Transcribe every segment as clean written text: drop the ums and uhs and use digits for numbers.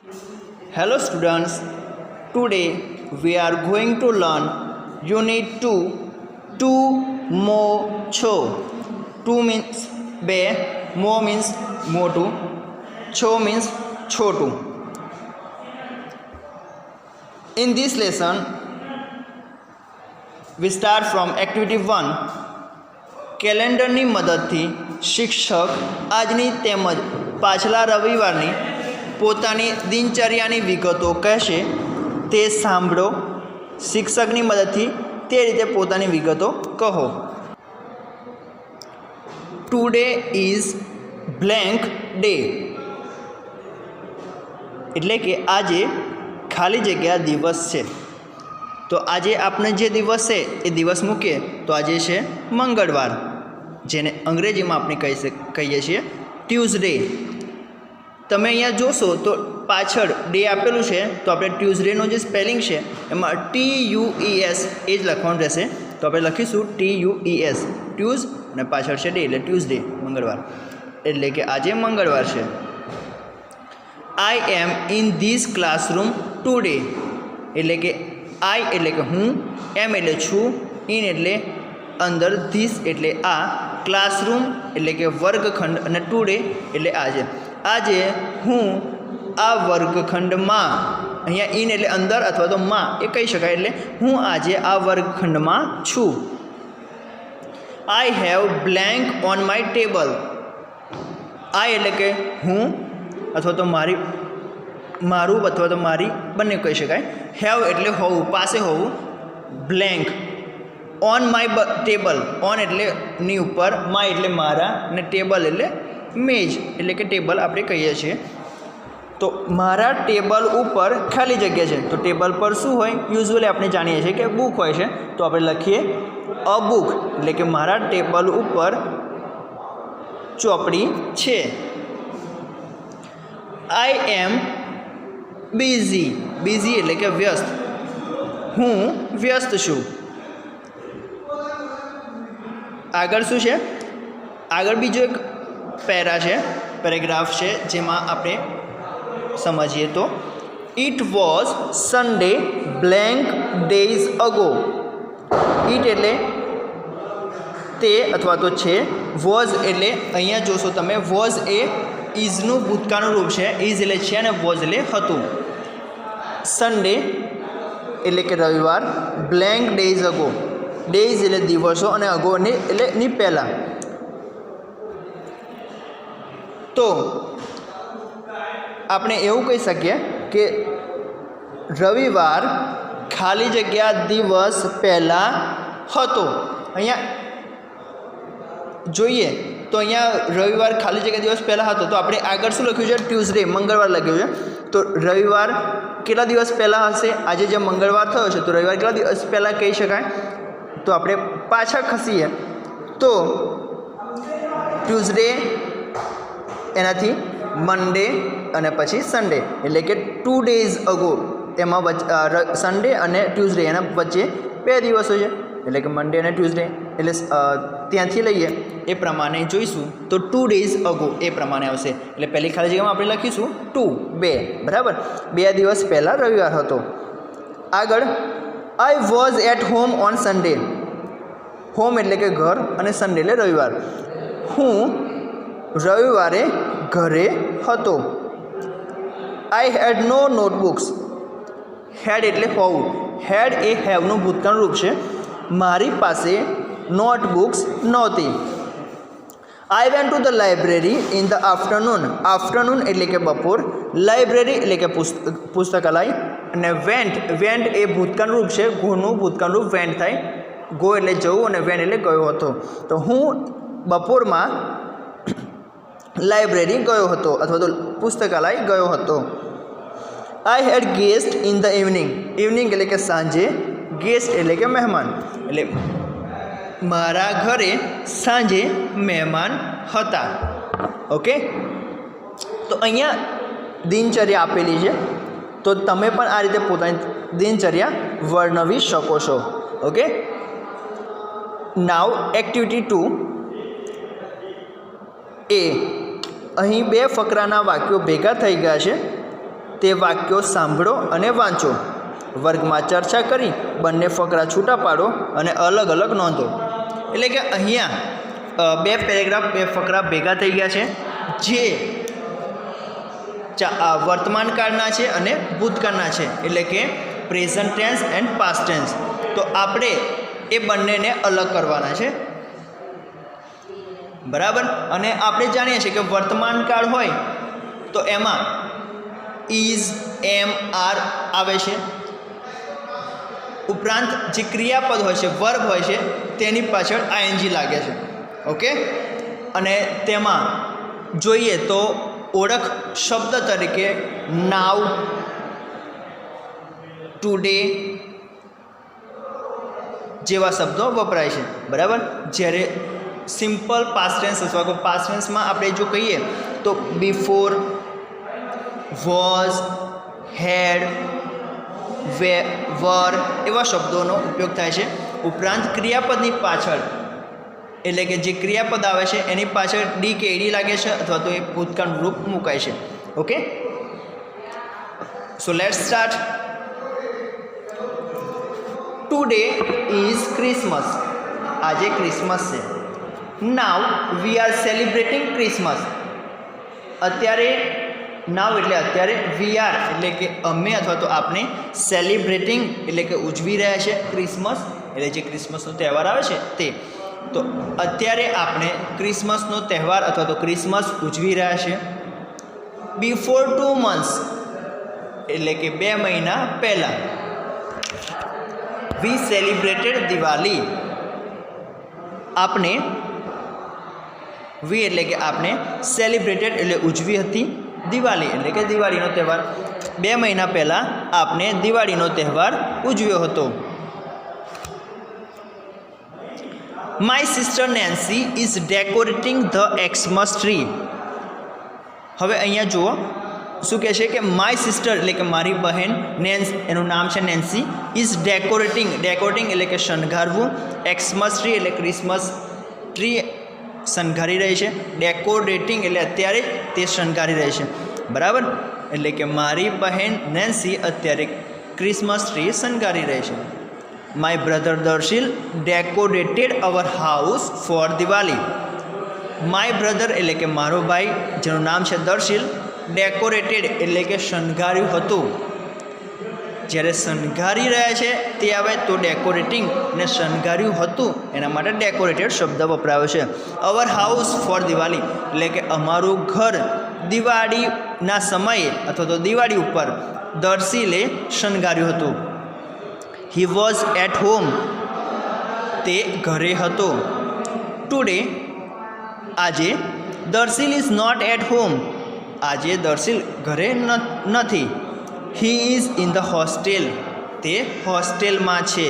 Hello students, today we are going to learn Unit 2, 2 more છો. 2 means બે, more means મોટું, છો means Chhotu. In this lesson, we start from activity 1. કેલેન્ડરની મદદથી શિક્ષક આજની તેમજ પાછલા રવિવારની પોતાની દિનચર્યાની વિગતો કહેશે તે સાંભળો. શિક્ષકની મદદથી તે રીતે પોતાની વિગતો કહો. ટુડે ઇઝ બ્લેન્ક ડે, એટલે કે આજે ખાલી જગ્યા દિવસ છે. તો આજે આપણે જે દિવસ છે એ દિવસ મૂકીએ તો આજે છે મંગળવાર, જેને અંગ્રેજીમાં આપણે કહીએ છીએ ટ્યુઝડે. તમે અહીંયા જોશો તો પાછળ ડે આપેલું છે, તો આપણે ટ્યુઝડેનું જે સ્પેલિંગ છે એમાં TUES એ જ લખવાનું રહેશે. તો આપણે લખીશું TUES, ટ્યુઝ અને પાછળ છે ડે એટલે ટ્યુઝડે, મંગળવાર. એટલે કે આજે મંગળવાર છે. I M in this classroom today, એટલે કે આઈ એટલે કે હું, એમ એટલે છું, ઇન એટલે અંદર, ધીસ એટલે આ, ક્લાસરૂમ એટલે કે વર્ગખંડ અને ટુડે એટલે આજે. આજે હું આ વર્ગખંડમાં, અહીંયા ઇન એટલે અંદર અથવા તો માં એ કહી શકાય, એટલે હું આજે આ વર્ગખંડમાં છું. I have blank on my table. I એટલે કે હું અથવા તો મારું અથવા તો મારી બંને કહી શકાય. હેવ એટલે હોવું, પાસે હોવું. Blank on my table, on એટલે ની ઉપર, માય એટલે મારા, અને ટેબલ એટલે મેજ એટલે કે ટેબલ આપણે કહીએ છીએ. તો મારા ટેબલ ઉપર ખાલી જગ્યા છે. તો ટેબલ પર શું હોય? યુઝ્યુઅલી આપણે જાણીએ છીએ કે બુક હોય છે. તો આપણે લખીએ અ બુક, એટલે કે મારા ટેબલ ઉપર ચોપડી છે. આઈ એમ બિઝી, બિઝી એટલે કે વ્યસ્ત, હું વ્યસ્ત છું. આગળ શું છે? આગળ બીજો એક પેરેગ્રાફ છે જેમાં આપણે સમજીએ તો it was Sunday blank days ago. It એટલે તે અથવા તો છે, વોઝ એટલે અહીંયા જોશો તમે વોઝ એ ઇઝનું ભૂતકાળનું રૂપ છે. ઇઝ એટલે છે અને વોઝ એટલે હતું. સન્ડે એટલે કે રવિવાર, બ્લેન્ક ડેઝ અગો, ડેઝ એટલે દિવસો અને અગો એટલે ની પહેલાં. તો આપણે એવું કહી શકીએ કે રવિવાર ખાલી જગ્યા દિવસ પહેલાં હતો. અહીંયા જોઈએ તો અહીંયા રવિવાર ખાલી જગ્યા દિવસ પહેલાં હતો. તો આપણે આગળ શું લખ્યું છે? ટ્યુઝડે, મંગળવાર લખ્યું છે. તો રવિવાર કેટલા દિવસ પહેલાં હશે? આજે જે મંગળવાર થયો છે તો રવિવાર કેટલા દિવસ પહેલાં કહી શકાય? તો આપણે પાછા ખસીએ તો ટ્યુઝડે, એનાથી મંડે અને પછી સન્ડે, એટલે કે 2 days અગો. તેમાં સન્ડે અને ટ્યુઝડે એના વચ્ચે 2 દિવસો છે, એટલે કે મંડે અને ટ્યુઝડે. એટલે ત્યાંથી લઈએ એ પ્રમાણે જોઈશું તો 2 days અગો એ પ્રમાણે આવશે. એટલે પહેલી ખાલી જગ્યામાં આપણે લખીશું 2, 2, બરાબર. 2 દિવસ પહેલાં રવિવાર હતો. આગળ I was at home on Sunday. Home એટલે કે ઘર અને સન્ડે એટલે રવિવાર. હું રવિવારે ઘરે હતો. I head no notebooks. હેડ એટલે હોવું, હેડ એ હેવનું ભૂતકાળનું રૂપ છે. મારી પાસે નોટબુક્સ નહોતી. I went to the library in the afternoon. Afternoon એટલે કે બપોર, લાઇબ્રેરી એટલે કે પુસ્તકાલય, અને વેન્ટ એ ભૂતકાળનું રૂપ છે. ગોનું ભૂતકાળનું રૂપ વેન્ટ થાય. ગો એટલે જવું અને વેન્ટ એટલે ગયો હતો. તો હું બપોરમાં લાઇબ્રેરી ગયો હતો અથવા તો પુસ્તકાલય ગયો હતો. I had guest in the evening. Evening એટલે કે સાંજે, ગેસ્ટ એટલે કે મહેમાન. એટલે મારા ઘરે સાંજે મહેમાન હતા. ઓકે, તો અહીંયા દિનચર્યા આપેલી છે. તો તમે પણ આ રીતે પોતાની દિનચર્યા વર્ણવી શકો છો. ઓકે, નાવ એક્ટિવિટી 2 એ અહીં બે ફકરાના વાક્યો ભેગા થઈ ગયા છે. તે વાક્યો સાંભળો અને વાંચો. વર્ગમાં ચર્ચા કરી બંને ફકરા છૂટા પાડો અને અલગ અલગ નોંધો. એટલે કે અહીંયા બે પેરેગ્રાફ, બે ફકરા ભેગા થઈ ગયા છે, જે વર્તમાન કાળના છે અને ભૂતકાળના છે, એટલે કે present tense and past tense. તો આપણે એ બંનેને અલગ કરવાના છે, બરાબર. અને આપણે જાણીએ છીએ કે વર્તમાન કાળ હોય તો એમાં ઇઝ, એમ, આર આવે છે. ઉપરાંત જે ક્રિયાપદ હોય છે, વર્બ હોય છે, તેની પાછળ આઈએનજી લાગે છે. ઓકે. અને તેમાં જોઈએ તો ઓળખ શબ્દ તરીકે નાવ, ટુડે જેવા શબ્દો વપરાય છે, બરાબર. જ્યારે સિમ્પલ પાસ્ટ ટેન્સ અથવા પાસ્ટ ટેન્સમાં આપણે જો કહીએ તો બિફોર, વોઝ, હેડ, વર એવા શબ્દોનો ઉપયોગ થાય છે. ઉપરાંત ક્રિયાપદની પાછળ, એટલે કે જે ક્રિયાપદ આવે છે એની પાછળ ડી કે એડી લાગે છે અથવા તો એ ભૂતકાળનું રૂપ મુકાય છે. Okay. So let's start. Today is Christmas. આજે ક્રિસમસ છે. નાવ વી આર સેલિબ્રેટિંગ ક્રિસમસ. અત્યારે, નાવ એટલે અત્યારે, વી આર એટલે કે અમે અથવા તો આપણે, સેલિબ્રેટિંગ એટલે કે ઉજવી રહ્યા છે ક્રિસમસ, એટલે જે ક્રિસમસનો તહેવાર આવે છે તે. તો અત્યારે આપણે ક્રિસમસનો તહેવાર અથવા તો ક્રિસમસ ઉજવી રહ્યા છે. બિફોર 2 months એટલે કે 2 મહિના પહેલાં. We celebrated Diwali. આપણે, વી એટલે કે આપણે, સેલિબ્રેટેડ એટલે ઉજવી હતી દિવાળી, એટલે કે દિવાળીનો તહેવાર. 2 મહિના પહેલાં આપણે દિવાળીનો તહેવાર ઉજવ્યો હતો. My sister Nancy is decorating the Xmas tree. હવે અહીંયા જુઓ શું કહે છે કે માય સિસ્ટર એટલે કે મારી બહેન, નેન્સ એનું નામ છે નેન્સી, ઇઝ ડેકોરેટિંગ, ડેકોરેટિંગ એટલે કે શણગારવું, એક્સમસ ટ્રી એટલે ક્રિસમસ ટ્રી શણગારી રહી છે, ડેકોરેટિંગ એટલે અત્યારે તે શણગારી રહી છે, બરાબર. એટલે કે મારી બહેન નેન્સી અત્યારે ક્રિસમસ ટ્રી શણગારી રહી છે. My brother Darshil decorated our house for Diwali. My brother એટલે કે મારો ભાઈ, જેનું નામ છે દર્શિલ, ડેકોરેટેડ એટલે કે શણગાર્યું હતું. જ્યારે શણગારી રહ્યા છે તે આવે તો ડેકોરેટિંગ, અને શણગાર્યું હતું એના માટે ડેકોરેટેડ શબ્દ વપરાયો છે. અવર હાઉસ ફોર દિવાળી એટલે કે અમારું ઘર દિવાળીના સમયે અથવા તો દિવાળી ઉપર દર્શિલે શણગાર્યું હતું. He was at home. તે ઘરે હતો. ટુડે આજે. Darshil is not at home. આજે દર્શિલ ઘરે નથી. He is in the hostel. તે હોસ્ટેલમાં છે.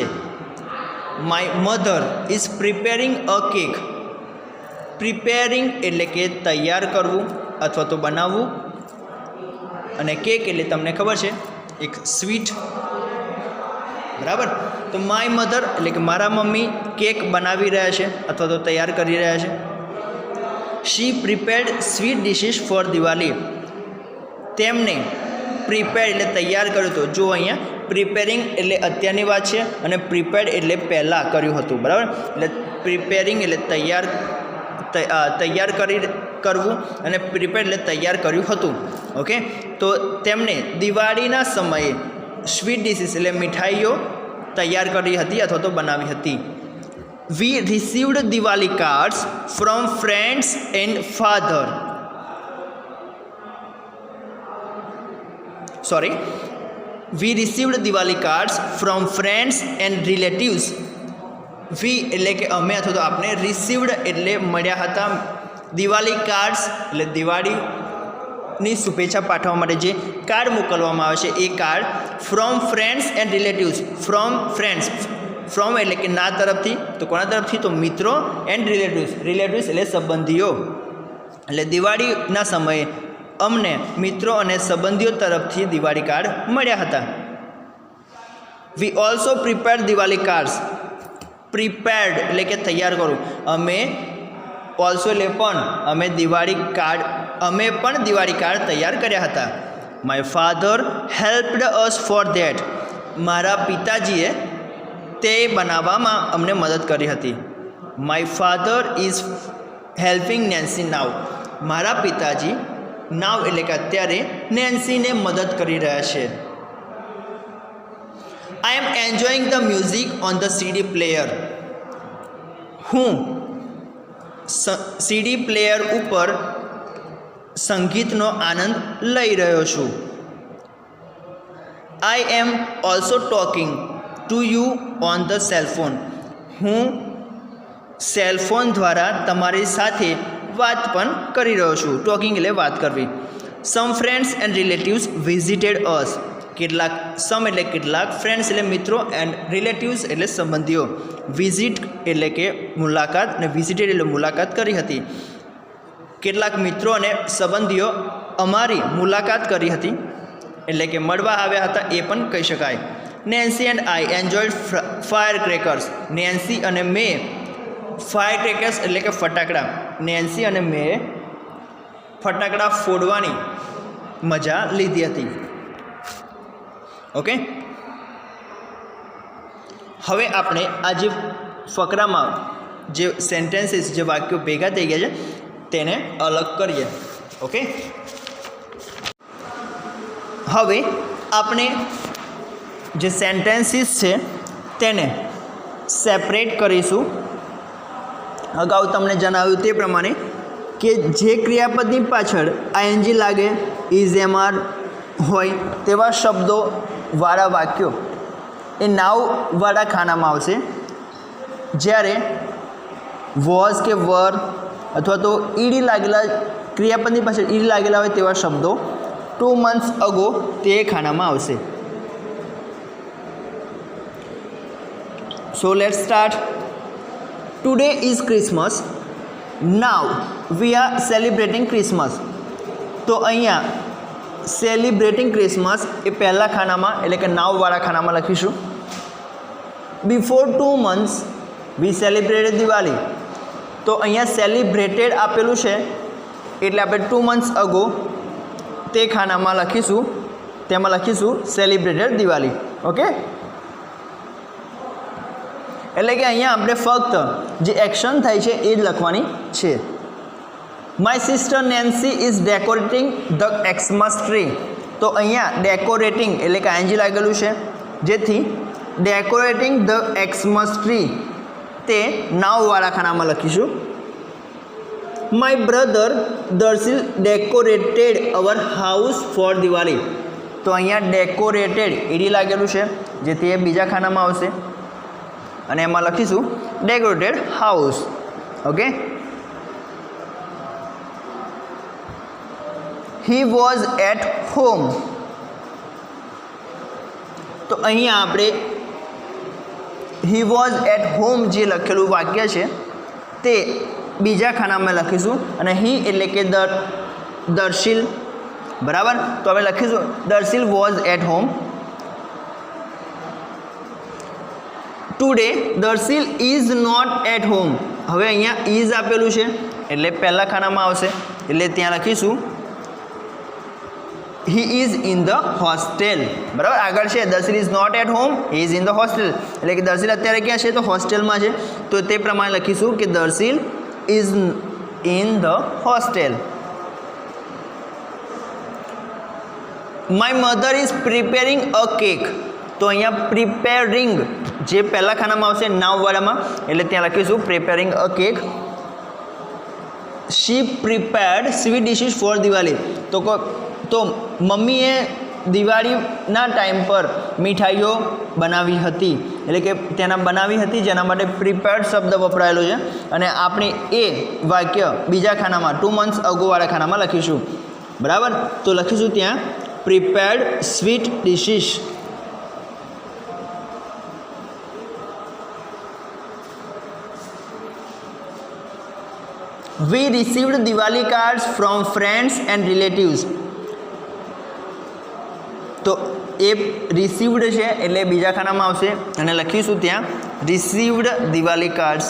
My mother is preparing a cake. Preparing એટલે કે તૈયાર કરવું અથવા તો બનાવવું, અને કેક એટલે તમને ખબર છે એક સ્વીટ, બરાબર. તો માય મધર એટલે કે મારા મમ્મી કેક બનાવી રહ્યા છે અથવા તો તૈયાર કરી રહ્યા છે. She prepared sweet dishes for Diwali. તેમને પ્રિપેર્ડ એટલે તૈયાર કર્યું હતું. જો અહીંયા પ્રિપેરિંગ એટલે અત્યારની વાત છે અને પ્રિપેર્ડ એટલે પહેલાં કર્યું હતું, બરાબર. એટલે પ્રિપેરિંગ એટલે તૈયાર કરવું અને પ્રિપેર્ડ એટલે તૈયાર કર્યું હતું. ઓકે. તો તેમને દિવાળીના સમયે સ્વીટ ડિશિસ એટલે મીઠાઈઓ તૈયાર કરી હતી અથવા તો બનાવી હતી. We received Diwali cards from friends and father. We received Diwali cards from friends and relatives. We એટલે કે અમે અથવા તો આપણે, રિસીવ્ડ એટલે મળ્યા હતા. દિવાળી કાર્ડ્સ એટલે દિવાળીની શુભેચ્છા પાઠવવા માટે જે કાર્ડ મોકલવામાં આવે છે એ card. From friends and relatives. From friends, from એટલે કે ના તરફથી, તો કોના તરફથી, તો મિત્રો, એન્ડ રિલેટિવ્સ, રિલેટિવ્સ એટલે સંબંધીઓ. એટલે દિવાળીના સમયે અમને મિત્રો અને સંબંધીઓ તરફથી દિવાળી કાર્ડ મળ્યા હતા. We also prepared Diwali cards. Prepared એટલે કે તૈયાર કરવું. અમે ઓલ્સો એટલે પણ, અમે પણ દિવાળી કાર્ડ તૈયાર કર્યા હતા. My father helped us for that. મારા પિતાજીએ તે બનાવવામાં અમને મદદ કરી હતી. My father is helping Nancy now. મારા પિતાજી નાવ એટલે કે અત્યારે નેન્સીને મદદ કરી રહ્યા છે. I am enjoying the music on the CD player. હું સીડી પ્લેયર ઉપર સંગીતનો આનંદ લઈ રહ્યો છું. I am also talking to you on the cellphone. હું સેલફોન દ્વારા તમારી સાથે વાત પણ કરી રહ્યો છું. ટોકિંગ એટલે વાત કરવી. સમ ફ્રેન્ડ્સ એન્ડ રિલેટિવ્સ વિઝિટેડ અસ. કેટલાક સમ એટલે કેટલાક, ફ્રેન્ડ્સ એટલે મિત્રો, એન્ડ રિલેટિવ્સ એટલે સંબંધીઓ. વિઝિટ એટલે કે મુલાકાત, અને વિઝિટેડ એટલે મુલાકાત કરી હતી. કેટલાક મિત્રો અને સંબંધીઓ અમારી મુલાકાત કરી હતી એટલે કે મળવા આવ્યા હતા એ પણ કહી શકાય. Nancy and I enjoyed fire crackers. Nancy અને મેં ફાયર ક્રેકર્સ એટલે કે ફટાકડા. નેન્સી અને મેં ફટાકડા ફોડવાની મજા લીધી હતી. ઓકે, હવે આપણે આ જે ફકરામાં જે સેન્ટેન્સીસ, જે વાક્યો ભેગા થઈ ગયા છે તેને અલગ કરીએ. ઓકે, હવે આપણે જે સેન્ટેન્સીસ છે તેને સેપરેટ કરીશું. અગાઉ તમને જણાવ્યું તે પ્રમાણે કે જે ક્રિયાપદની પાછળ આઈએનજી લાગે, ઇઝ, એમ, આર હોય તેવા શબ્દોવાળા વાક્યો એ નાવવાળા ખાનામાં આવશે. જ્યારે વોઝ કે વર અથવા તો ઈડી લાગેલા, ક્રિયાપદની પાછળ ઈડી લાગેલા હોય તેવા શબ્દો 2 months અગો તે ખાનામાં આવશે. So let's start. Today is Christmas. Now V are celebrating Christmas. તો અહીંયા સેલિબ્રેટિંગ ક્રિસમસ એ પહેલા ખાનામાં એટલે કે નાવવાળા ખાનામાં લખીશું. Before 2 months we celebrated Diwali. તો અહીંયા સેલિબ્રેટેડ આપેલું છે એટલે આપણે 2 months અગો તે ખાનામાં લખીશું, તેમાં લખીશું સેલિબ્રેટેડ દિવાળી. ઓકે, એટલે કે અહીંયા આપણે ફક્ત જે એક્શન થાય છે એ જ લખવાની છે. My sister Nancy is decorating the Xmas tree. તો અહીંયા ડેકોરેટિંગ એટલે કે આઈએનજી લાગેલું છે, જેથી ડેકોરેટિંગ ધ એક્સમસ ટ્રી તે નાવવાળા ખાનામાં લખીશું. My brother Darshil decorated our house for Diwali. તો અહીંયા ડેકોરેટેડ એડી લાગેલું છે, જેથી એ બીજા ખાનામાં આવશે અને એમાં લખીશું decorated house. Okay, he was at home. તો અહીંયા આપણે હી વોઝ એટ હોમ જે લખેલું વાક્ય છે તે બીજા ખાનામાં લખીશું, અને હી એટલે કે દર્શિલ. બરાબર, તો આપણે લખીશું Darshil was at home. Today Darshil is not at home. હવે અહીંયા ઇઝ આપેલું છે એટલે પહેલા ખાનામાં આવશે, એટલે ત્યાં લખીશું he is in the hostel. બરાબર, આગળ છે Darshil is not at home, he is in the hostel. એટલે કે દર્શિલ અત્યારે ક્યાં છે? તો હોસ્ટેલમાં છે. તો તે પ્રમાણે લખીશું કે Darshil is in the hostel. My mother is preparing a cake. તો અહીંયા પ્રિપેરિંગ જે પહેલા ખાનામાં આવશે નાવવાળામાં, એટલે ત્યાં લખીશું preparing a cake. She prepared sweet dishes for Diwali. તો મમ્મીએ દિવાળીના ટાઈમ પર મીઠાઈઓ બનાવી હતી, એટલે કે તેના બનાવી હતી, જેના માટે પ્રિપેર્ડ શબ્દ વપરાયેલો છે. અને આપણે એ વાક્ય બીજા ખાનામાં 2 months અગોવાળા ખાનામાં લખીશું. બરાબર, તો લખીશું ત્યાં prepared sweet dishes. We received Diwali cards from friends and relatives. તો એ રિસીવ્ડ છે એટલે બીજા ખાનામાં આવશે અને લખીશું ત્યાં received Diwali cards.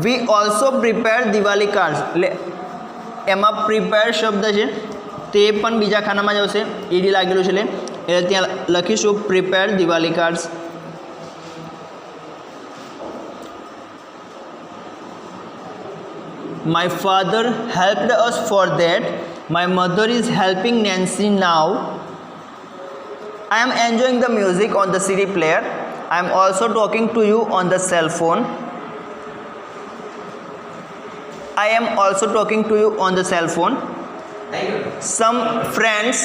We also prepare Diwali cards એટલે એમાં પ્રિપેર્ડ શબ્દ છે તે પણ બીજા ખાનામાં જ આવશે, ઈડી લાગેલું છે એટલે ત્યાં લખીશું prepared Diwali cards. My father helped us for that. My mother is helping Nancy now. I am enjoying the music on the CD player. I am also talking to you on the cell phone. I am also talking to you on the cell phone. Some friends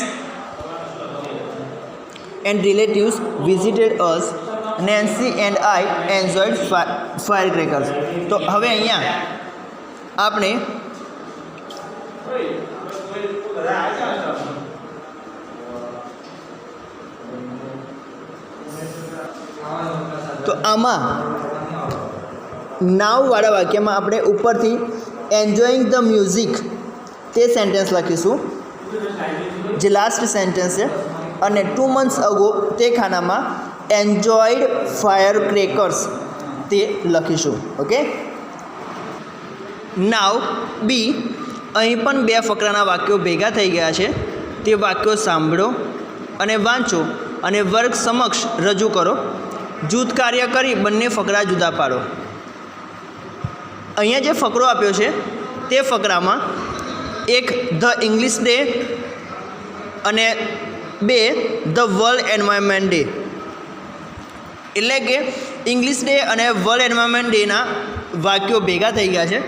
and relatives visited us. Nancy and I enjoyed firecrackers. તો હવે અહીંયા આપણે તો આમાં નાવવાળા વાક્યમાં આપણે ઉપરથી enjoying the music તે સેન્ટેન્સ લખીશું જે લાસ્ટ સેન્ટેન્સ છે, અને 2 months અગો તે ખાનામાં એન્જોયડ ફાયર ક્રેકર્સ તે લખીશું. ઓકે. નાવ બી, અહીં પણ 2 ફકરાના વાક્યો ભેગા થઈ ગયા છે. તે વાક્યો સાંભળો અને વાંચો અને વર્ગ સમક્ષ રજૂ કરો. જૂથ કાર્ય કરી બંને ફકરા જુદા પાડો. અહીંયા જે ફકરો આપ્યો છે તે ફકરામાં એક ધ ઇંગ્લિશ ડે અને 2 ધ વર્લ્ડ એન્વાયરમેન્ટ ડે, એટલે કે ઇંગ્લિશ ડે અને વર્લ્ડ એન્વાયરમેન્ટ ડેના વાક્યો ભેગા થઈ ગયા છે.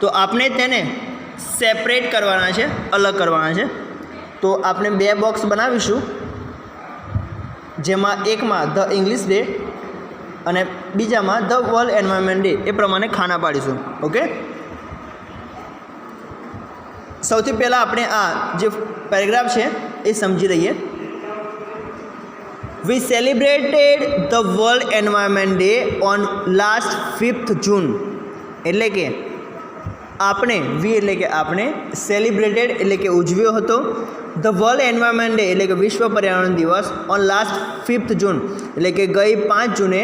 તો આપણે તેને સેપરેટ કરવાના છે, અલગ કરવાના છે. તો આપણે 2 બોક્સ બનાવીશું, જેમાં એકમાં ધ ઇંગ્લિશ ડે અને બીજામાં ધ વર્લ્ડ એન્વાયરમેન્ટ ડે. એ પ્રમાણે ખાના પાડીશું. ઓકે. સૌથી પહેલાં આપણે આ જે પેરેગ્રાફ છે એ સમજી લઈએ. We celebrated the world environment day on last 5th June. એટલે કે આપણે, વી એટલે કે આપણે, સેલિબ્રેટેડ એટલે કે ઉજવ્યો હતો, ધ વર્લ્ડ એન્વાયરમેન્ટ ડે એટલે કે વિશ્વ પર્યાવરણ દિવસ, ઓન લાસ્ટ 5th June એટલે કે ગઈ 5 જૂને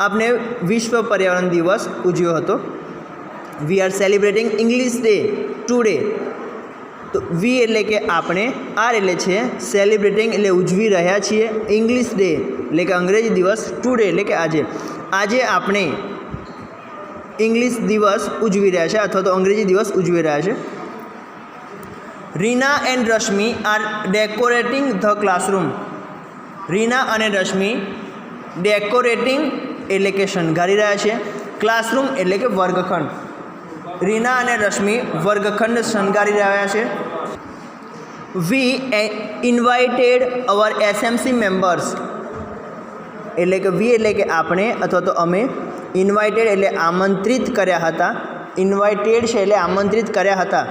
આપણે વિશ્વ પર્યાવરણ દિવસ ઉજવ્યો હતો. વી are celebrating English day today. તો વી એટલે કે આપણે, આર એટલે છે સેલિબ્રેટિંગ એટલે ઉજવી રહ્યા છીએ, ઇંગ્લિશ ડે એટલે કે અંગ્રેજી દિવસ, ટુડે એટલે કે આજે. આજે આપણે ઇંગ્લિશ દિવસ ઉજવી રહ્યા છે અથવા તો અંગ્રેજી દિવસ ઉજવી રહ્યા છે. Reena and Rashmi are decorating the classroom. Reena અને રશ્મિ ડેકોરેટિંગ એટલે કે શણગારી રહ્યા છે, ક્લાસરૂમ એટલે કે વર્ગખંડ. રીના અને રશ્મિ વર્ગખંડ શણગારી રહ્યા છે. વી ઇન્વાઇટેડ અવર એસએમસી મેમ્બર્સ. એટલે કે વી એટલે કે આપણે અથવા તો અમે, ઇન્વાઇટેડ એટલે આમંત્રિત કર્યા હતા, ઇન્વાઇટેડ છે એટલે આમંત્રિત કર્યા હતા.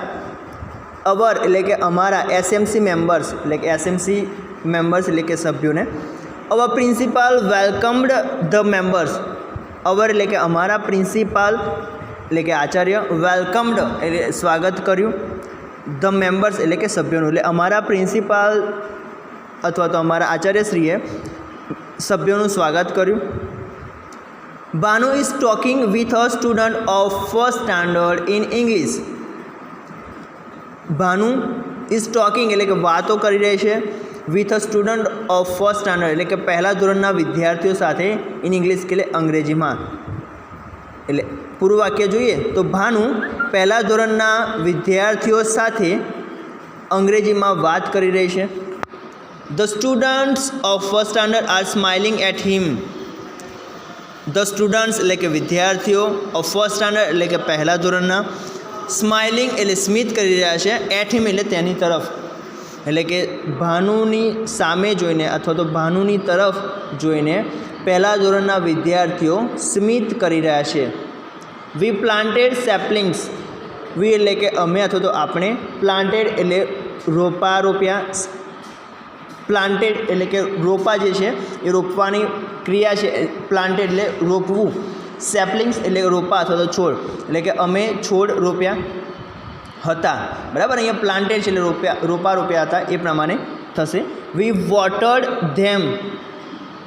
અવર એટલે કે અમારા, એસએમસી મેમ્બર્સ એટલે કે એસએમસી મેમ્બર્સ એટલે કે સભ્યોને. અવર પ્રિન્સિપાલ વેલકમ્ડ ધ મેમ્બર્સ. અવર એટલે કે અમારા, પ્રિન્સિપાલ એટલે કે આચાર્ય, વેલકમ્ડ એટલે સ્વાગત કર્યું, ધ મેમ્બર્સ એટલે કે સભ્યોનું. એટલે અમારા પ્રિન્સિપાલ અથવા તો અમારા આચાર્યશ્રીએ સભ્યોનું સ્વાગત કર્યું. Bhanu is talking with a student of 1st standard in English. Bhanu is talking એટલે કે વાતો કરી રહી છે, with a student of 1st standard એટલે કે પહેલા ધોરણના વિદ્યાર્થીઓ સાથે, ઇન ઇંગ્લિશ એટલે અંગ્રેજીમાં. એટલે પૂરું વાક્ય જોઈએ તો ભાનુ પહેલા ધોરણના વિદ્યાર્થીઓ સાથે અંગ્રેજીમાં વાત કરી રહી છે. The students of 1st standard are smiling at him. The students એટલે કે વિદ્યાર્થીઓ, ઓફ 1st standard એટલે કે પહેલા ધોરણના, સ્માઇલિંગ એટલે સ્મિત કરી રહ્યા છે, એટ હિમ એટલે તેની તરફ. એટલે કે ભાનુની સામે જોઈને અથવા તો ભાનુની તરફ જોઈને પહેલા ધોરણના વિદ્યાર્થીઓ સ્મિત કરી રહ્યા છે. વી પ્લાન્ટેડ સેપલિંગ્સ. વી એટલે કે અમે અથવા તો આપણે, પ્લાન્ટેડ એટલે રોપા રોપ્યા, પ્લાન્ટેડ એટલે કે રોપા જે છે એ રોપવાની ક્રિયા છે, પ્લાન્ટેડ એટલે રોપવું, સેપલિંગ્સ એટલે રોપા અથવા તો છોડ, એટલે કે અમે છોડ રોપ્યા હતા. બરાબર. અહીંયા પ્લાન્ટેડ છે એટલે રોપા રોપ્યા હતા એ પ્રમાણે થશે. વી વોટર્ડ ધેમ.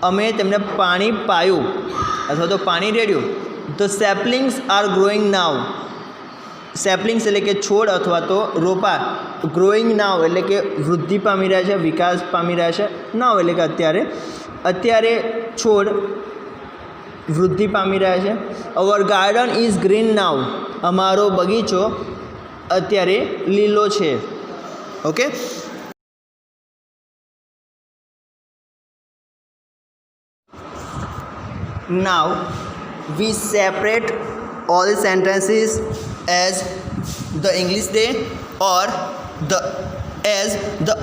અમે તેમને પાણી પાયું અથવા તો પાણી રેડ્યું. The saplings are growing now. Saplings એટલે કે છોડ અથવા તો રોપા ગ્રોઈંગ નાવ એટલે કે વૃદ્ધિ પામી રહ્યા છે, વિકાસ પામી રહ્યા છે. નાવ એટલે કે અત્યારે છોડ વૃદ્ધિ પામી રહ્યા છે. અવર ગાર્ડન ઇઝ ગ્રીન નાવ, અમારો બગીચો અત્યારે લીલો છે. Okay, now we separate all the sentences as the English Day or as the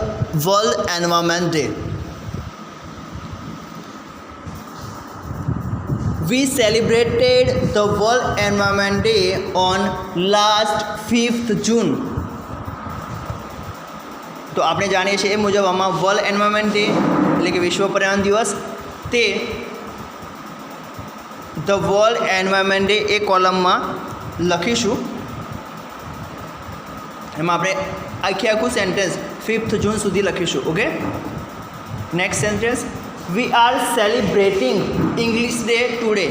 World Environment Day. We celebrated the World Environment Day on last 5th June. તો આપણે જાણીએ છીએ એ મુજબ આમાં વર્લ્ડ એન્વાયરમેન્ટ ડે એટલે કે વિશ્વ પર્યાવરણ દિવસ તે ધ વર્લ્ડ એન્વાયરમેન્ટ ડે એ કોલમમાં લખીશું. એમાં આપણે આખું સેન્ટેન્સ 5th જૂન સુધી લખીશું. Okay, next sentence, V are celebrating English day today.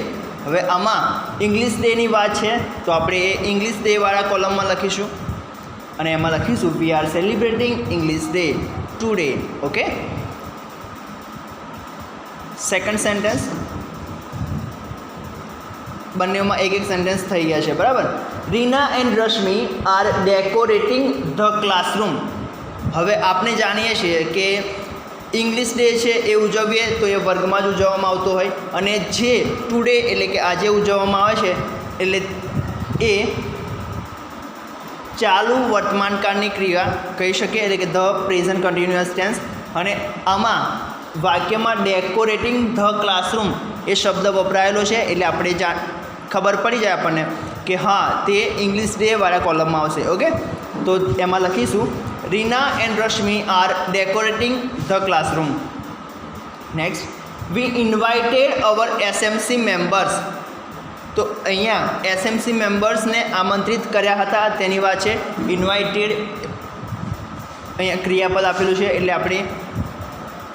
હવે આમાં ઇંગ્લિશ ડેની વાત છે તો આપણે એ ઇંગ્લિશ ડેવાળા કોલમમાં લખીશું અને એમાં લખીશું we are celebrating English day today. Okay, second sentence, બંનેમાં એક સેન્ટેન્સ થઈ ગયા છે, બરાબર. Reena and Rashmi are decorating the classroom. હવે આપણે જાણીએ છીએ કે ઇંગ્લિશ ડે છે એ ઉજવીએ તો એ વર્ગમાં જ ઉજવવામાં આવતો હોય અને જે ટુડે એટલે કે આજે ઉજવવામાં આવે છે એટલે એ ચાલુ વર્તમાનકાળની ક્રિયા કહી શકીએ એટલે કે ધ પ્રેઝન્ટ કન્ટિન્યુઅસ ટેન્સ. અને આમાં વાક્યમાં ડેકોરેટિંગ ધ ક્લાસરૂમ એ શબ્દ વપરાયેલો છે એટલે આપણે ખબર પડી જાય આપણને કે હા તે ઇંગ્લિશ ડેવાળા કોલમમાં આવશે. ઓકે, તો એમાં લખીશું Reena and Rashmi are decorating the classroom. Next, we invited our SMC members. તો અહીંયા એસએમસી મેમ્બર્સને આમંત્રિત કર્યા હતા તેની વાત છે. ઇન્વાઇટેડ અહીંયા ક્રિયાપદ આપેલું છે એટલે આપણે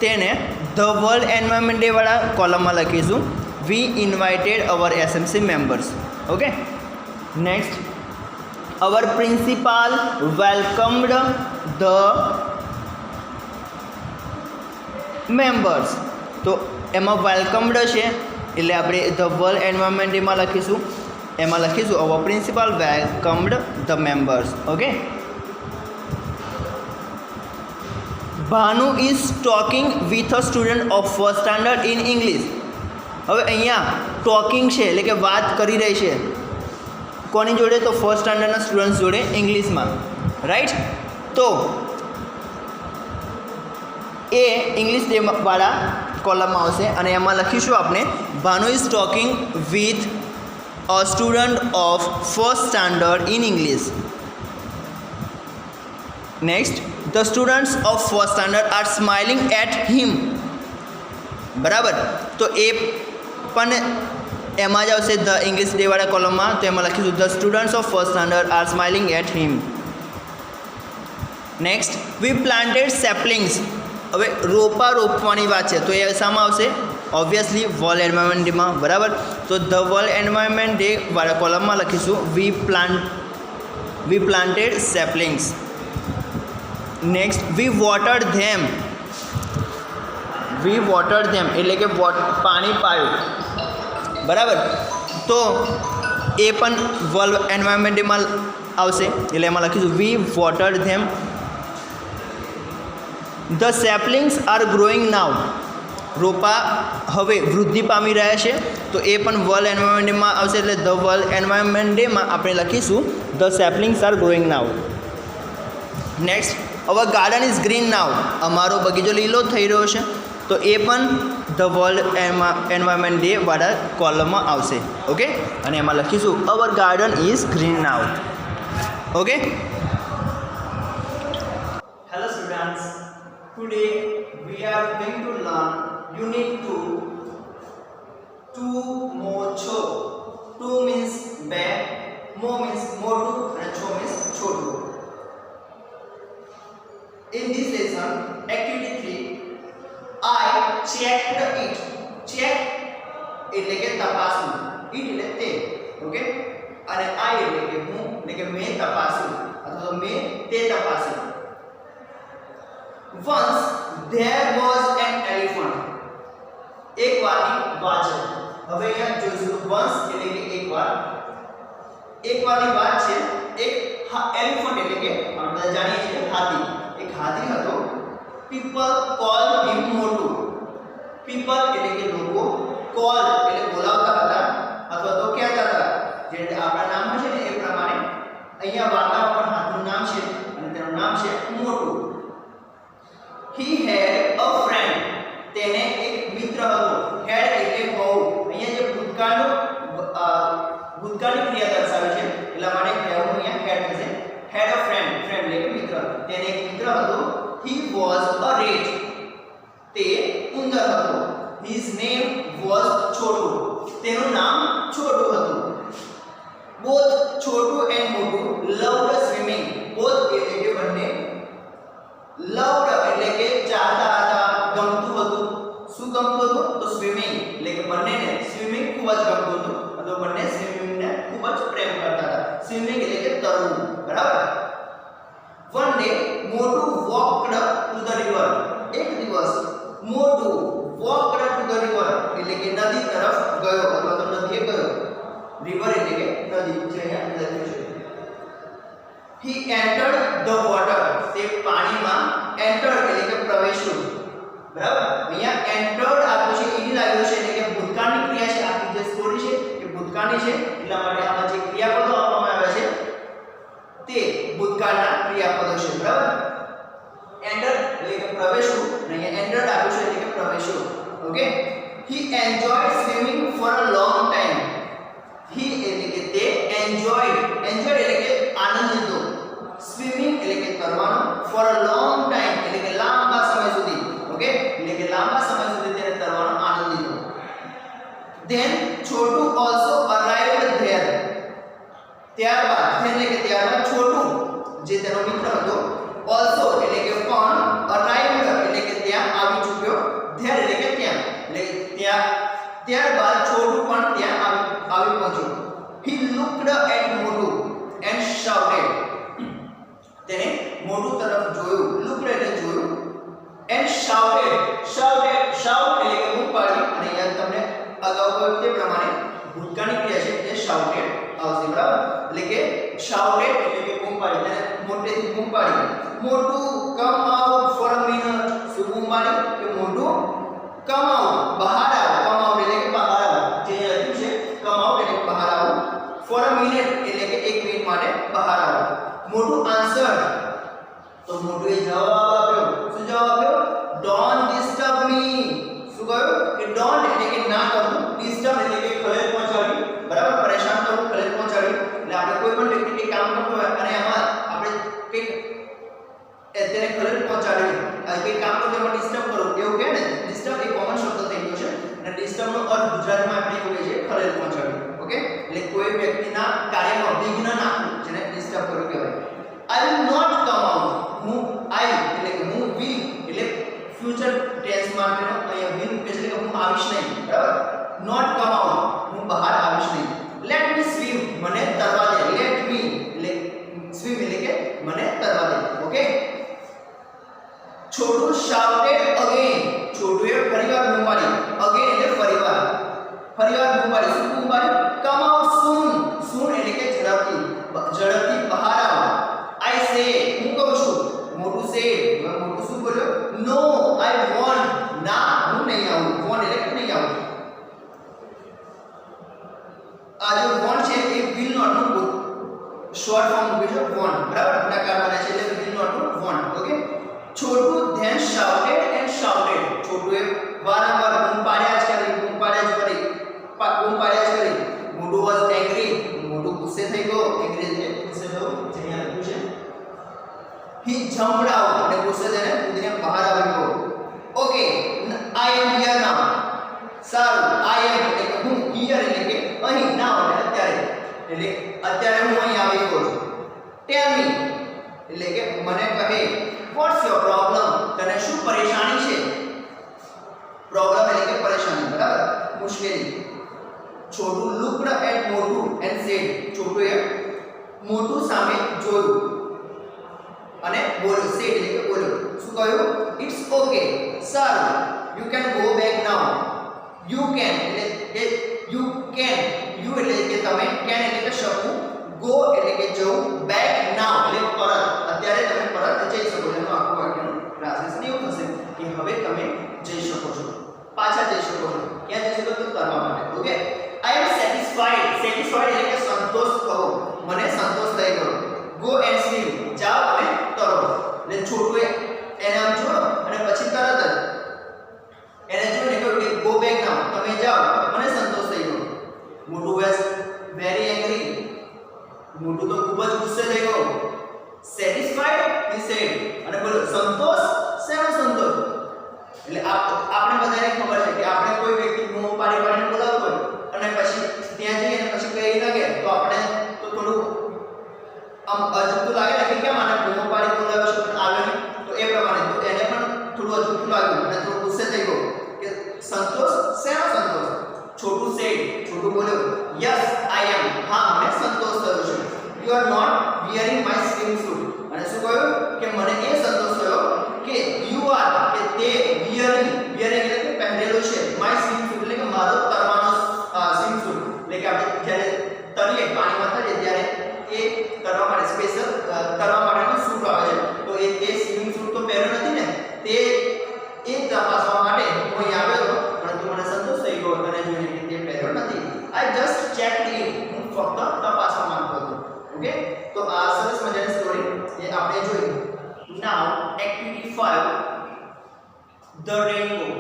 તેને ધ વર્લ્ડ એન્વાયરમેન્ટ ડેવાળા કોલમમાં લખીશું we invited our SMC members. Okay, next, our principal welcomed the members. તો એમાં વેલકમ્ડ છે એટલે આપણે ધ વર્લ્ડ એન્વાયરમેન્ટ ડેમાં લખીશું એમાં લખીશું our principal welcomed the members. Okay, Bhanu is talking with a student of first standard in English. હવે અહીંયા ટોકિંગ છે એટલે કે વાત કરી રહી છે કોની જોડે? તો ફર્સ્ટ સ્ટાન્ડર્ડના સ્ટુડન્ટ્સ જોડે ઇંગ્લિશમાં, રાઈટ. તો એ ઇંગ્લિશ ડેવાળા કોલમમાં આવશે અને એમાં લખીશું આપણે Bhanu is talking with a student of first standard in English. Next, the students of first standard are smiling at him. બરાબર, તો એ પણ એમાં જ આવશે ધ ઇંગ્લિશ ડેવાળા કોલમમાં. તો એમાં લખીશું the students of first standard are smiling at him. Next, we planted saplings. હવે રોપા રોપવાની વાત છે તો એ શામાં આવશે? ઓબ્વિયસલી વર્લ્ડ એન્વાયરમેન્ટ ડેમાં, બરાબર. તો ધ વર્લ્ડ એન્વાયરમેન્ટ ડે વાળા કોલમમાં લખીશું વી પ્લાન્ટેડ સેપલિંગ્સ. નેક્સ્ટ, વી વોટર્ડ ધેમ. વી વોટર્ડ ધેમ એટલે કે પાણી પાયું, બરાબર. તો એ પણ વર્લ્ડ એન્વાયરમેન્ટ ડેમાં આવશે એટલે એમાં લખીશું વી વોટર્ડ ધેમ. ધ સેપલિંગ્સ આર ગ્રોઈંગ નાવ. રોપા હવે વૃદ્ધિ પામી રહ્યા છે તો એ પણ વર્લ્ડ એન્વાયરમેન્ટ ડેમાં આવશે એટલે ધ વર્લ્ડ એન્વાયરમેન્ટ ડેમાં આપણે લખીશું the saplings are growing now. Next, our garden is green now. અમારો બગીચો લીલો થઈ રહ્યો છે તો એ પણ ધ વર્લ્ડ એન્વાયરમેન્ટ ડે વાળા કોલમમાં આવશે. ઓકે, અને એમાં લખીશું our garden is green now. Okay, hello students, today we are going to learn unit 2 મોછો. 2 means બે, મો means મોટું અને છો means Chhotu. In this lesson, activity 3, I checked it. Check એટલે કે તપાસવું, it એટલે તે. ઓકે, અને આઈ એટલે કે હું એટલે કે મેં તપાસ્યું અથવા તો મેં તે તપાસ્યું. Once there was an elephant. એક વારની વાત છે. હવે અહીંયા જોઈશું once એટલે કે એકવાર. એકવારની વાત છે. એક એલિફન્ટ એટલે કે આપણે બધા જાણીએ છીએ હાથી. એક હાથી હતો. People call him મોટુ. People એટલે કે લોકો, call એટલે બોલાવતા હતા અથવા તો કહેતા હતા. જે આપણા નામ છે ને એ પ્રમાણે અહીંયા વાર્તામાં પણ હાથીનું નામ છે અને તેનું નામ છે મોટુ. He had a friend. તેને એક મિત્ર હતો. had એટલે હોવું. અહીંયા જે ભૂતકાળની ક્રિયા દર્શાવે છે એટલા માટે કહેવું અહીંયા had થશે. had a friend. friend એટલે કે મિત્ર. તેને એક મિત્ર હતો. He was a rat. તે ઉંદર હતો. His name was Chhotu. તેનું નામ છોટુ હતું. Both છોટુ and મોટુ loved swimming. both એટલે કે બંને loved એટલે કે ચાહતા હતા, ગમતું હતું. શું ગમતું હતું? તો સ્વિમિંગ એટલે કે બંનેને સ્વિમિંગ ખૂબ જ ગમતું હતું અથવા બંને સ્વિમિંગને ખૂબ જ પ્રેમ કરતા હતા. સ્વિમિંગ એટલે કે તરવું, બરાબર. One day મોટુ walked to the river. એક દિવસ મોટુ walked to the river એટલે કે નદી તરફ ગયો અથવા તો નદીએ ગયો. river એટલે કે નદી જે અહીંયા લખ્યું છે. He entered the water. તે પાણીમાં entered એટલે કે પ્રવેશ્યું, બરાબર. અહીંયા entered આપ્યું છે ઈડી લાગ્યું છે એટલે કે ભૂતકાળની ક્રિયા છે. આખી જે સ્ટોરી છે એ ભૂતકાળની છે એટલા માટે આમાં જે ક્રિયાપદો આપવામાં આવ્યા છે તે ભૂતકાળના ક્રિયાપદો છે, બરાબર. enter એટલે કે પ્રવેશવું અને અહીંયા entered આપ્યું છે એટલે કે પ્રવેશ્યું. Okay. He enjoyed swimming for a long time. He એટલે કે તે enjoyed એટલે કે આનંદ લીધો. swimming એટલે કે તરવાનો. for a long time એટલે કે લાંબા સમય સુધી. ઓકે. એટલે કે લાંબા સમય સુધી તેને તરવાનો આનંદ લીધો. then Chhotu also arrived there. ત્યારબાદ એટલે કે ત્યારબાદ છોટુ જે તેનો મિત્ર હતો also એટલે કે પણ arrived એટલે કે ત્યાં આવી ચૂક્યો. there એટલે કે ત્યાં એટલે કે ત્યારબાદ છોટુ પણ ત્યાં આવી પહોંચ્યો. he looked at મોટુ and shouted. તેને મોટુ તરફ જોયું. looked એટલે જોયું and shouted shout એટલે કે બૂમ પાડી. અને અહીંયા તમને અગાઉ કહ્યું તે પ્રમાણે ભૂતકાળની ક્રિયા છે તે shouted આવશે, બરાબર. એટલે કે shouted એટલે કે બૂમ પાડી. તેને મોટેથી બૂમ પાડી. મોટુ come out for a minute. શું બૂમ પાડી? કે મોટુ come out બહાર આવો. come out એટલે કે બહાર આવો. જે લખ્યું છે come out એટલે બહાર આવો. for a minute એટલે કે 1 મિનિટ માટે બહાર આવો. મોટુ આન્સર તો મોટુએ જવાબ આપ્યો. શું જવાબ આપ્યો? don't disturb me. શું કહ્યું? કે don't એટલે કે ના કરવું. disturb એટલે કે ખલેલ પહોંચાડવી, બરાબર. પરેશાન કરવું, ખલેલ પહોંચાડવી. એટલે આપણે કોઈ પણ વ્યક્તિ કે કામ કરતો હોય અને એમાં આપણે કંઈક તેને ખલેલ પહોંચાડવી, કંઈક કામ કરતો એમાં ડિસ્ટર્બ કરવું, એવું કહે ને. ડિસ્ટર્બ એ કોમન શબ્દ થઈ ગયો છે અને ડિસ્ટર્બનો અર્થ ગુજરાતીમાં આપણે એવું કહીએ છીએ ખલેલ પહોંચાડવી. ઓકે. એટલે કોઈ વ્યક્તિના કાર્યમાં વિઘ્ન નાખવું, જેને ડિસ્ટર્બ કરવું કહેવાય. I will not come out. હું I એટલે કે હું will એટલે ફ્યુચર ટેન્સ માટેનો અહીંયા will એટલે કે હું આવીશ નહીં, બરાબર. not come out હું બહાર આવીશ નહીં. let me swim મને તરવા દે. let me એટલે swim એટલે કે મને તરવા દે. ઓકે. Chhotu shouted again. છોટુએ ફરીવાર બૂમ પાડી. again એટલે ફરીવાર બૂમ પાડી. શું બૂમ પાડી? come out soon. soon એટલે કે ઝડપથી બહાર આવો. I say હું કહું છું. મોટુ said મોટુ શું બોલ્યો? no I won't. ના હું નહીં આવું. won't એટલે કે નહીં આવું. આ જો won't છે એ will not નું શોર્ટ ફોર્મ મૂક્યું છે won't, બરાબર. નકાર બને છે એટલે will not નું won't. Okay. Chhotu then shouted and shouted. છોટુએ વારંવાર બૂમ પાડ્યા જ કરી. મોટુ was angry. મોટુ ગુસ્સે થઈ ગયો. angry એટલે ગુસ્સે થવું, જે અહીંયા લખ્યું છે. he jumped out અને ગુસ્સે થઈને કૂદીને બહાર આવી ગયો. Okay. I am here now. સારું. I am એટલે કે હું, here એટલે કે અહીં, now એટલે અત્યારે. એટલે અત્યારે હું અહીં આવી ગયો છું. tell me એટલે કે મને કહે. what's your problem? તને શું પરેશાની છે? problem એટલે કે પરેશાની, બરાબર. મુશ્કેલી. છોટું લુક્ડ એટ મોટું એન્ડ સેડ, છોટુએ મોટું સામે જોયું અને બોલ્યો, સેડ એટલે કે બોલ્યો. શું કહ્યું? ઇટ્સ ઓકે, સારું. You can go back now. You can એટલે કે યુ કેન, યુ એટલે કે તમે, કેન એટલે કે શકું, ગો એટલે કે જવું, બેક નાઉ એટલે પરત, અત્યારે તમે પરત જઈ શકો. એનું આખું વાક્યનું ટ્રાન્સલેશન એવું થશે કે હવે તમે જઈ શકો છો, પાછા જઈ શકો છો. ક્યાં જઈ શકો? તો કરવા માટે. ઓકે, આઈ એમ સેટિસ્ફાઈડ. સેટિસ્ફાઈડ એટલે કે સંતોષ કરો, મને સંતોષ થઈ ગયો. ગો એન્ડ સ્વિમ, જાઓ અને તરો. એટલે છોટુએ એને આમ જોયો અને પછી તરત જ એને જોઈને કહ્યું કે ગો બેક નાઉ, તમે જાઓ, મને સંતોષ થઈ ગયો. મોટું વેસ વેરી એંગ્રી, મોટું તો ખૂબ જ ગુસ્સે થઈ ગયો. સેટિસ્ફાઈડ હી સેડ, અને બોલો સંતોષ, શેનો સંતોષ? એટલે આપણે બધાને ખબર છે કે આપણે કોઈ વ્યક્તિ બૂમો પાડી પાડીને બોલાવતો હોય અને પછી ત્યાં જઈએ અને પછી કઈ લાગે તો આપણે તો થોડું આમ અજુગતું લાગે ને કે કેમ આને બૂમો પાડી બોલાવ્યો છે પણ આવ્યો નહીં, તો એ પ્રમાણે તો એને પણ થોડું અજુગતું લાગ્યું અને થોડું ગુસ્સે થઈ ગયો કે સંતોષ, શેનો સંતોષ? છોટું સેડ, છોટું બોલ્યો યસ આઈ એમ, હા મને સંતોષ થયો છે. You are not wearing my swim suit, અને શું કહ્યું કે મને એ સંતોષ થયો કે યુ આર કે તે વિયરિંગ, વિયરિંગ એટલે કે પહેરેલું છે, માય સ્વિમ સૂટ એટલે કે મારો તરવાનો સ્વિમ સૂટ, એટલે કે આપણે જ્યારે તરીએ પાણીમાં તરીએ ત્યારે એ તરવા માટે સ્પેશિયલ તરવા માટેનો સૂટ આવે છે, તો એ સ્વિમિંગ સૂટ તો પહેર્યો નથી ને, તે એ તપાસવા માટે હું અહીં આવ્યો હતો, પરંતુ મને સંતોષ થઈ ગયો તને જોઈને કે તે પહેર્યો નથી. આઈ જસ્ટ ચેક્ડ ઇટ, હું ફક્ત તપાસવા માંગતો હતો. ઓકે, તો આ સરસ મજાની સ્ટોરી એ આપણે જોઈ. નાઉ activity 5, The Rainbow.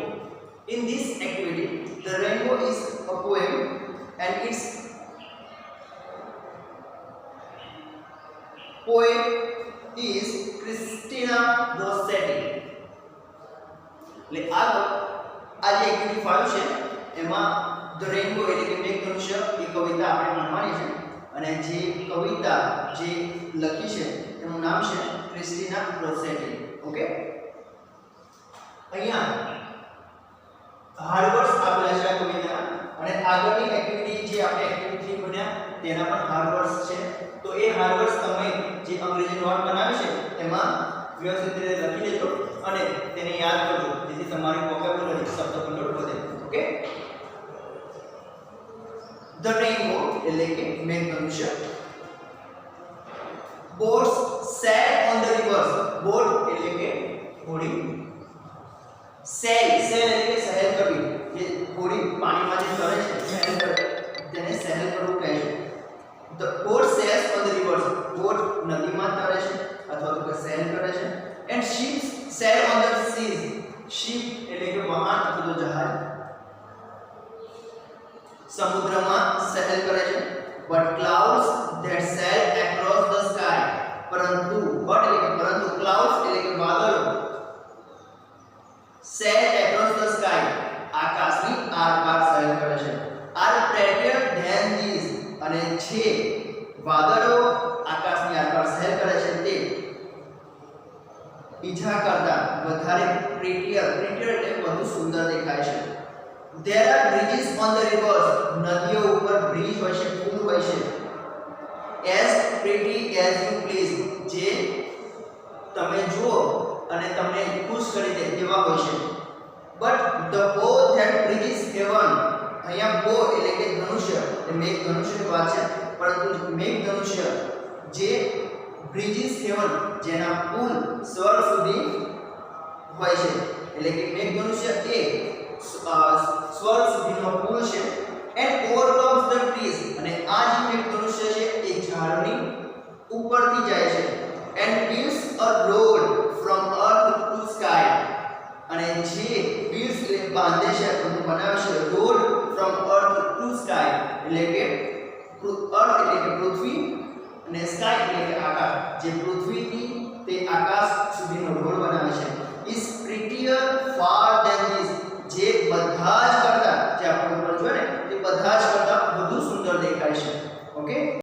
In this activity, the rainbow is a poem and its poet is Christina Rossetti. એટલે આ જે એક્ટિવિટી 5 છે એમાં ધ રેનબો એટલે કે મેઘધનુષ્ય એ કવિતા આપણે ભણવાની છે, અને જે કવિતા જે લખી છે એનું નામ છે ક્રિસ્ટીના રોસેટી. ઓકે, અહીંયા હાર્ડ વર્ડ્સ આપેલા છે આ કવિતાના, અને આગળની એક્ટિવિટી જે આપણે એક્ટિવિટી ભણ્યા તેના પણ હાર્ડ વર્ડ્સ છે. તો એ હાર્ડ વર્ડ્સ તમે જે અંગ્રેજી નોટ બનાવી છે એમાં વ્યવસ્થિત રીતે લખી લેજો અને તેને યાદ કરજો, જેથી તમારી વોકેબ્યુલરી શબ્દભંડોળ વધે. ઓકે, ધ રેનબો એટલે કે મેઘધનુષ્ય. Boats sail on the rivers, boat એટલે કે હોડી, સેલ, સેલ એટલે કે સહેલ કરવી, જે હોડી પાણીમાં જે તરે છે સહેલ કરે તેને સહેલ કરવું કહે છે. The boat sails on the rivers, boat નદીમાં તરે છે અથવા તો સહેલ કરે છે. And ships sail on the seas, ship એટલે કે વાહન અથવા તો જહાજ સમુદ્રમાં સહેલ કરે છે. But clouds that cell across the sky, પરંતુ બટ એટલે કે પરંતુ, ક્લાઉડ્સ એટલે કે વાદળો સેલ એક્રોસ ધ સ્કાય આકાશની આરપાર સહેલ કરે છે. આર પ્રેટિયર ધેન ધીસ, અને જે વાદળો આકાશની આરપાર સહેલ કરે છે તે બીજા કરતા વધારે પ્રેટિયર, પ્રેટિયર એટલે વધુ સુંદર દેખાય છે. There are bridges on the rivers, નદીઓ ઉપર બ્રિજ હોય છે, પુલ હોય છે. As pretty as you please, જે તમે જુઓ અને તમને ખુશ કરી દે તેવા હોય છે. But the bow that bridges heaven, અહીંયા બો એટલે કે ધનુષ્ય, એ મેઘ ધનુષ્યની વાત છે, પરંતુ મેઘ ધનુષ્ય જે બ્રિજીસ હેવન, જેના પુલ સ્વર્ગ સુધી હોય છે, એટલે કે મેઘ ધનુષ્ય એ સ્વર્ગ સુધીનો પુલ છે. એન્ડ ઓવરટોપ્સ ધ ટ્રીઝ, અને આ જે મેઘ ધનુષ્ય છે એ ઝાડની ઉપરથી જાય છે. And builds a road from earth to sky, અને જે બિલ્ડ્સ એટલે બાંધે છે અથવા બનાવે છે road from earth to sky, એટલે કે અર્થ એટલે કે પૃથ્વી અને સ્કાય એટલે કે આકાશ, જે પૃથ્વીથી તે આકાશ સુધીનો રોડ બનાવે છે. ઇઝ પ્રિટિયર ફાર ધેન ધીસ, જે બધા જ કરતા, જે આપણે ઉપર જોયું ને તે બધા જ કરતા વધુ સુંદર દેખાય છે. ઓકે.